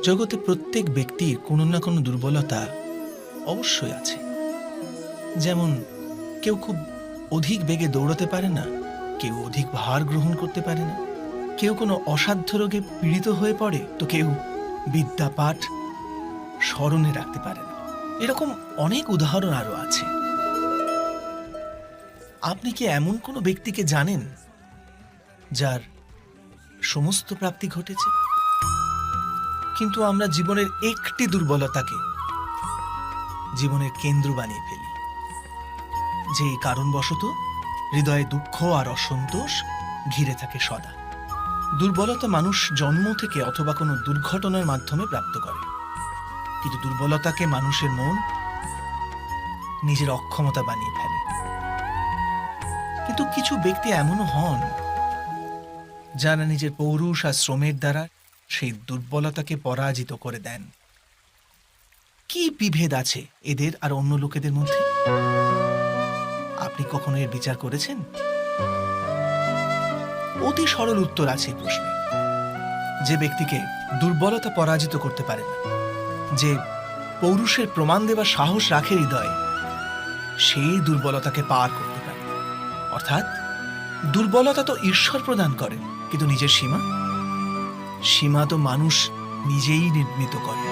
জগতে প্রত্যেক ব্যক্তির কোনো না কোনো দুর্বলতা অবশ্যই আছে। যেমন কেউ খুব অধিক বেগে দৌড়াতে পারে না, কেউ অধিক ভার গ্রহণ করতে পারে না, কেউ কোনো অসাধ্য রোগে পীড়িত হয়ে পড়ে, তো কেউ বিদ্যাপাঠ স্মরণে রাখতে পারে না। এরকম অনেক উদাহরণ আরো আছে। আপনি কি এমন কোনো ব্যক্তিকে জানেন যার সমস্ত প্রাপ্তি ঘটেছে, কিন্তু আমরা জীবনের একটি দুর্বলতাকে জীবনের কেন্দ্র বানিয়ে ফেলি, যে কারণবশত হৃদয়ে দুঃখ আর অসন্তোষ ঘিরে থাকে সদা। দুর্বলতা মানুষ জন্ম থেকে অথবা কোনো দুর্ঘটনার মাধ্যমে প্রাপ্ত করে, কিন্তু দুর্বলতাকে মানুষের মন নিজের অক্ষমতা বানিয়ে ফেলে। কিন্তু কিছু ব্যক্তি এমনও হন যারা নিজের পৌরুষ আর শ্রমের দ্বারা সেই দুর্বলতাকে পরাজিত করে দেন। কি বিভেদ আছে এদের আর অন্য লোকেদের মধ্যে? আপনি কখনো এর বিচার করেছেন? অতি সরল উত্তর আছে এই প্রশ্নে। যে ব্যক্তিকে দুর্বলতা পরাজিত করতে পারে না, যে পৌরুষের প্রমাণ দেবার সাহস রাখে হৃদয়ে, সেই দুর্বলতাকে পার করতে পারে। অর্থাৎ দুর্বলতা তো ঈশ্বর প্রদান করে, কিন্তু নিজের সীমা তো মানুষ নিজেই নির্মিত করে।